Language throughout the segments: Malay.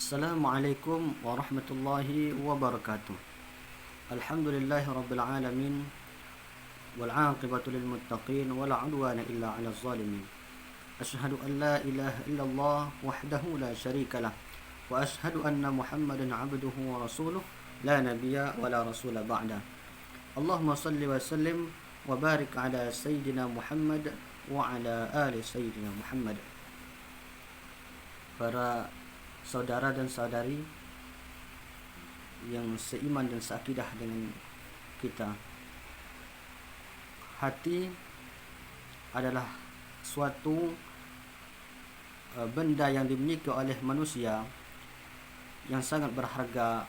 Assalamualaikum warahmatullahi wabarakatuh. Alhamdulillahi rabbil alamin wal 'aqibatu lil muttaqin wala 'udwana illa 'alal zalimin. Asyhadu an la ilaha illallah wahdahu la syarika lah wa asyhadu anna Muhammadan 'abduhu wa rasuluh la nabiyya wa la rasula ba'da. Allahumma salli wa sallim wa barik ala sayyidina Muhammad wa ala ali sayyidina Muhammad. Para saudara dan saudari yang seiman dan seakidah dengan kita, hati adalah suatu benda yang dimiliki oleh manusia yang sangat berharga.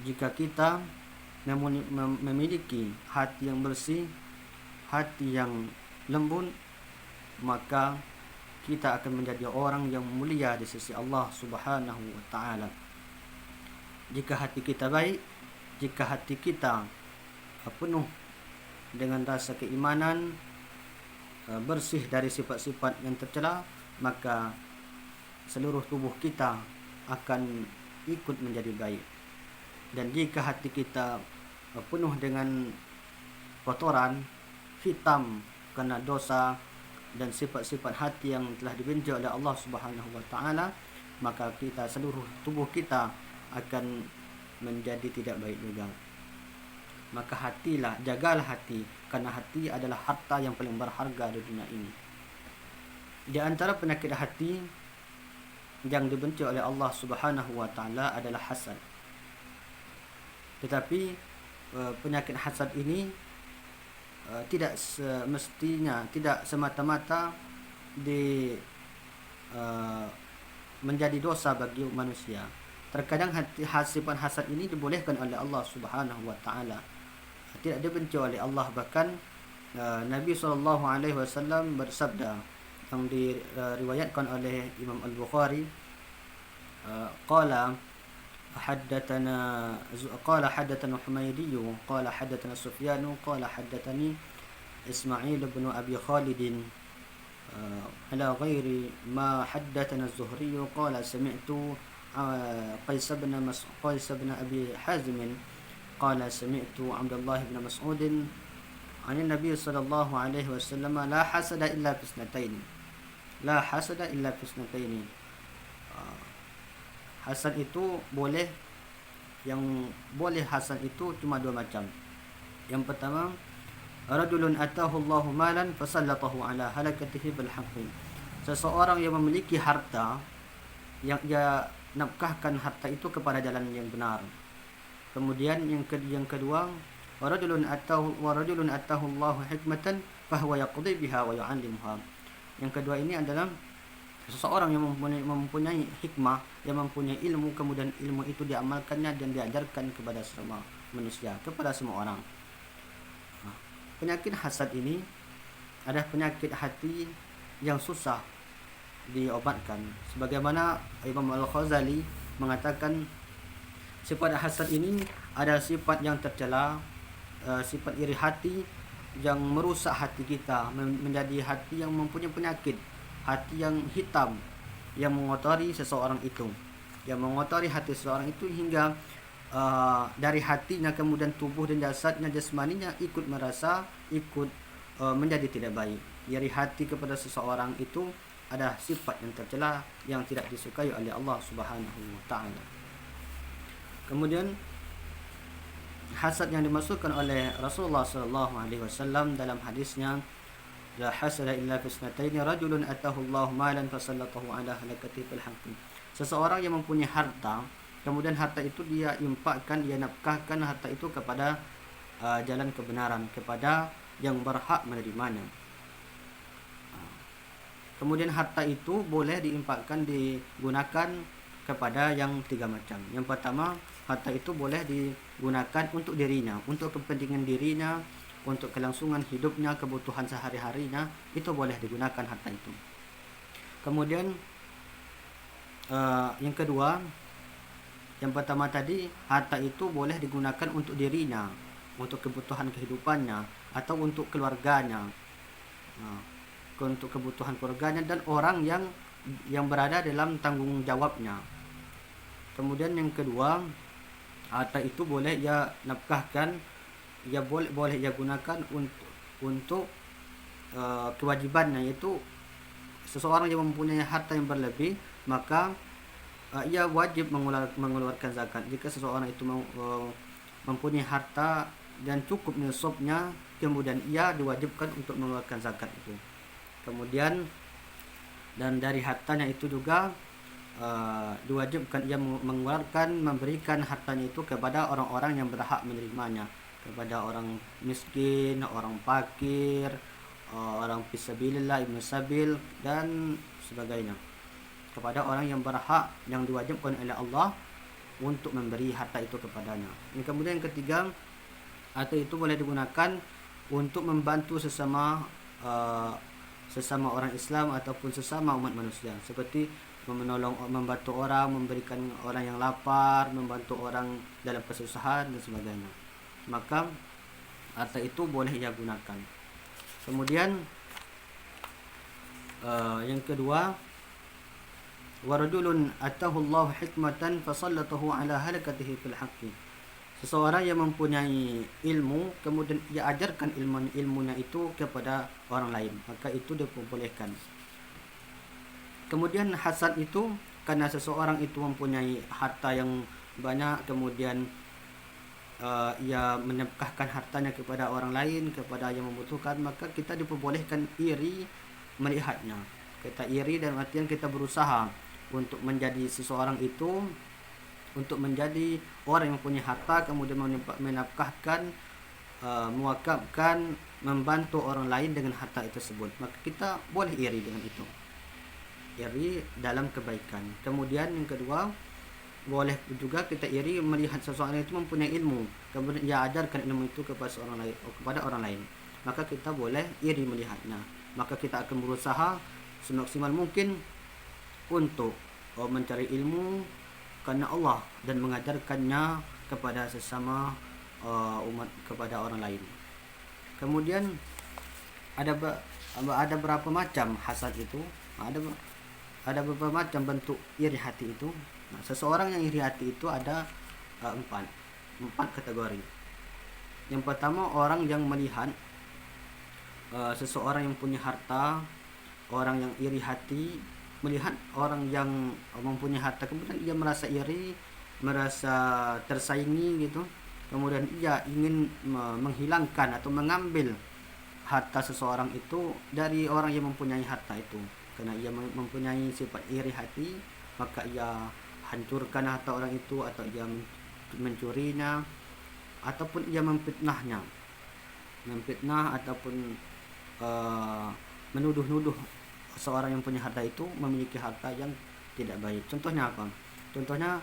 Jika kita memiliki hati yang bersih, hati yang lembut, maka kita akan menjadi orang yang mulia di sisi Allah Subhanahu wa taala. Jika hati kita baik, jika hati kita penuh dengan rasa keimanan, bersih dari sifat-sifat yang tercela, maka seluruh tubuh kita akan ikut menjadi baik. Dan jika hati kita penuh dengan kotoran, hitam karena dosa dan sifat-sifat hati yang telah dibenci oleh Allah Subhanahu wa taala, maka kita, seluruh tubuh kita akan menjadi tidak baik juga. Maka hatilah, jagalah hati, karena hati adalah harta yang paling berharga di dunia ini. Di antara penyakit hati yang dibenci oleh Allah Subhanahu wa taala adalah hasad. Tetapi penyakit hasad ini tidak semestinya, tidak semata-mata menjadi dosa bagi manusia. Terkadang sifat hasad ini dibolehkan oleh Allah Subhanahu wa taala, tidak dibenci oleh Allah. Bahkan Nabi SAW bersabda yang diriwayatkan oleh Imam Al-Bukhari, qala حدثنا حميدي قال حدثنا سفيان قال حدثني إسماعيل بن أبي خالد على غير ما حدثنا الزهري قال سمعت قيس بن أبي حازم قال سمعت عبد الله بن مسعود عن النبي صلى الله عليه وسلم لا حسد إلا في اثنتين لا حسد إلا في اثنتين. Hasad itu boleh, yang boleh hasad itu cuma dua macam. Yang pertama, rajulun atahu Allahu malan fasallatahu ala halakatihi bil haqqi. Seseorang yang memiliki harta, yang dia nafkahkan harta itu kepada jalan yang benar. Kemudian yang kedua, rajulun atahu Allahu hikmatan fahuwa yaqdi biha wa yu'allimuha. Yang kedua ini adalah seseorang yang mempunyai hikmah, yang mempunyai ilmu, kemudian ilmu itu diamalkannya dan diajarkan kepada semua manusia, kepada semua orang. Penyakit hasad ini adalah penyakit hati yang susah diobatkan. Sebagaimana Imam Al-Ghazali mengatakan, sifat hasad ini adalah sifat yang tercela, sifat iri hati yang merusak hati kita, menjadi hati yang mempunyai penyakit, hati yang hitam, yang mengotori seseorang itu, yang mengotori hati seseorang itu hingga dari hatinya, kemudian tubuh dan jasadnya, jasmaninya ikut merasa, ikut menjadi tidak baik. Iri hati kepada seseorang itu adalah sifat yang tercela, yang tidak disukai oleh Allah Subhanahu wa taala. Kemudian hasad yang dimaksudkan oleh Rasulullah SAW dalam hadisnya, la hasada illa fi isnataini rajulun atahu Allah malan fasallatahu ala halakatihi bil haqqi. Seseorang yang mempunyai harta, kemudian harta itu dia infakkan, dia nafkahkan harta itu kepada jalan kebenaran, kepada yang berhak menerimanya. Kemudian harta itu boleh diinfakkan, digunakan kepada yang tiga macam. Yang pertama, harta itu boleh digunakan untuk dirinya, untuk kepentingan dirinya, untuk kelangsungan hidupnya, kebutuhan sehari-harinya, itu boleh digunakan harta itu. Kemudian yang kedua, yang pertama tadi, harta itu boleh digunakan untuk dirinya, untuk kebutuhan kehidupannya, atau untuk keluarganya, untuk kebutuhan keluarganya dan orang yang yang berada dalam tanggung jawabnya. Kemudian yang kedua, harta itu boleh ia nafkahkan, ia boleh ia gunakan untuk kewajibannya, yaitu seseorang yang mempunyai harta yang berlebih, maka ia wajib mengeluarkan zakat. Jika seseorang itu mempunyai harta dan cukup nisabnya, kemudian ia diwajibkan untuk mengeluarkan zakat itu. Kemudian dan dari hartanya itu juga diwajibkan ia memberikan hartanya itu kepada orang-orang yang berhak menerimanya, kepada orang miskin, orang fakir, orang fisabilillah, ibnu sabil dan sebagainya, kepada orang yang berhak, yang diwajibkan oleh Allah untuk memberi harta itu kepadanya. Kemudian yang ketiga, harta itu boleh digunakan untuk membantu sesama orang Islam ataupun sesama umat manusia, seperti membantu orang, memberikan orang yang lapar, membantu orang dalam kesusahan dan sebagainya. Maka harta itu boleh ia gunakan. Kemudian yang kedua, warajulun atahu Allah hikmatan fasallatahu ala halakatihi fil haqqi. Seseorang yang mempunyai ilmu, kemudian ia ajarkan ilmunya itu kepada orang lain, maka itu diperbolehkan. Kemudian hasad itu karena seseorang itu mempunyai harta yang banyak, kemudian ia menafkahkan hartanya kepada orang lain, kepada yang membutuhkan, maka kita diperbolehkan iri melihatnya. Kita iri dan artian kita berusaha untuk menjadi seseorang itu, untuk menjadi orang yang punya harta, kemudian menafkahkan, mewakafkan, membantu orang lain dengan harta tersebut, maka kita boleh iri dengan itu, iri dalam kebaikan. Kemudian yang kedua, boleh juga kita iri melihat seseorang itu mempunyai ilmu, kemudian ia ajarkan ilmu itu kepada orang lain, maka kita boleh iri melihatnya. Maka kita akan berusaha semaksimal mungkin untuk mencari ilmu karena Allah dan mengajarkannya kepada sesama umat, kepada orang lain. Kemudian ada berapa macam hasad itu? Ada beberapa macam bentuk iri hati itu. Nah, seseorang yang iri hati itu ada empat kategori. Yang pertama, orang yang melihat seseorang yang punya harta, orang yang iri hati melihat orang yang mempunyai harta, kemudian ia merasa iri, merasa tersaingi gitu, kemudian ia ingin menghilangkan atau mengambil harta seseorang itu dari orang yang mempunyai harta itu. Karena ia mempunyai sifat iri hati, maka ia hancurkan harta orang itu, atau ia mencurinya, ataupun ia memfitnah ataupun menuduh seorang yang punya harta itu memiliki harta yang tidak baik. Contohnya apa? Contohnya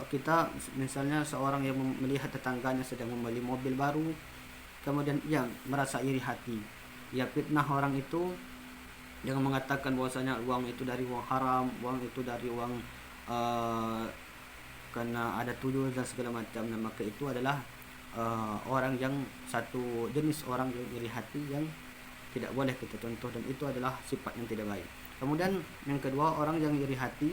kita misalnya seorang yang melihat tetangganya sedang membeli mobil baru, kemudian ia merasa iri hati, ia fitnah orang itu dengan mengatakan bahwasanya uang itu dari uang haram, uang itu dari uang karena ada tuyul dan segala macam. Nah, maka itu adalah orang yang satu jenis orang yang iri hati yang tidak boleh kita contoh, dan itu adalah sifat yang tidak baik. Kemudian yang kedua, orang yang iri hati,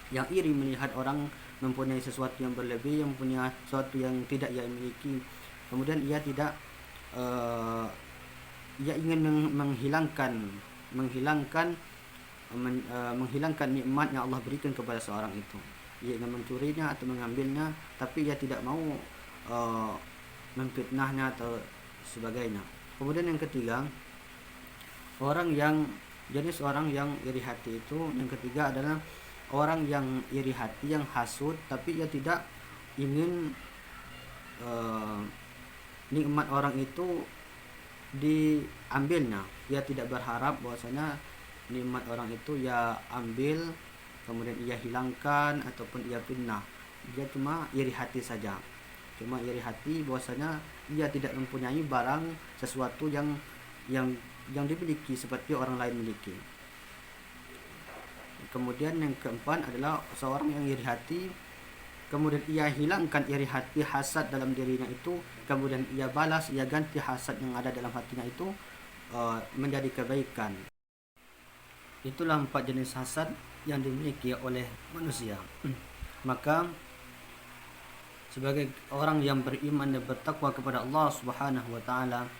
yang iri melihat orang mempunyai sesuatu yang berlebih, yang punya sesuatu yang tidak ia miliki, kemudian ia tidak ia ingin menghilangkan nikmat yang Allah berikan kepada seorang itu. Ia ingin mencurinya atau mengambilnya, tapi ia tidak mau memfitnahnya atau sebagainya. Kemudian yang ketiga, jenis orang yang iri hati itu, yang ketiga adalah orang yang iri hati, yang hasud, tapi ia tidak ingin nikmat orang itu diambilnya. Ia tidak berharap bahwasanya nikmat orang itu ia ambil, kemudian ia hilangkan ataupun ia fitnah. Dia cuma iri hati saja, cuma iri hati bahwasanya ia tidak mempunyai barang sesuatu yang dimiliki seperti orang lain miliki. Kemudian yang keempat adalah seorang yang iri hati, kemudian ia hilangkan iri hati, hasad dalam dirinya itu, kemudian ia balas, ia ganti hasad yang ada dalam hatinya itu menjadi kebaikan. Itulah 4 jenis hasad yang dimiliki oleh manusia. Maka sebagai orang yang beriman dan bertakwa kepada Allah Subhanahu wa taala,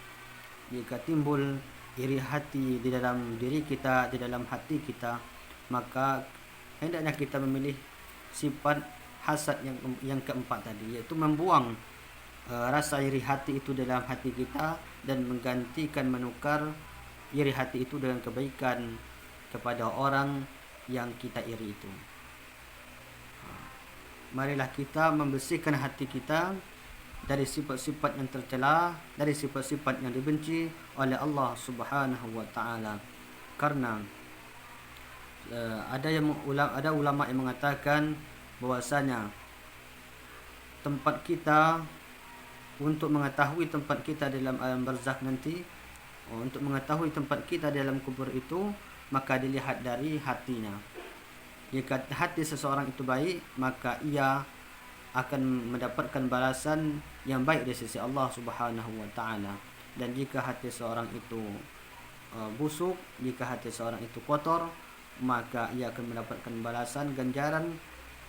jika timbul iri hati di dalam diri kita, di dalam hati kita, maka hendaknya kita memilih sifat hasad yang keempat tadi, yaitu membuang rasa iri hati itu dalam hati kita dan menggantikan, menukar iri hati itu dengan kebaikan kepada orang yang kita iri itu. Marilah kita membersihkan hati kita dari sifat-sifat yang tercela, dari sifat-sifat yang dibenci oleh Allah Subhanahu wa taala. Karena ada ulama yang mengatakan bahwasanya tempat kita untuk mengetahui tempat kita dalam alam barzakh nanti, untuk mengetahui tempat kita dalam kubur itu, maka dilihat dari hatinya. Jika hati seseorang itu baik, maka ia akan mendapatkan balasan yang baik dari sisi Allah Subhanahu wa taala. Dan jika hati seorang itu busuk, jika hati seorang itu kotor, maka ia akan mendapatkan balasan ganjaran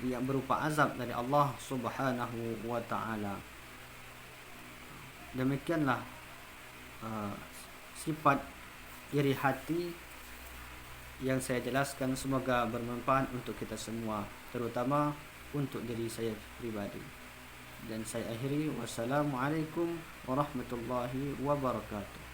yang berupa azab dari Allah Subhanahu wa taala. Demikianlah sifat iri hati yang saya jelaskan. Semoga bermanfaat untuk kita semua, terutama untuk diri saya pribadi. Dan saya akhiri, wassalamualaikum warahmatullahi wabarakatuh.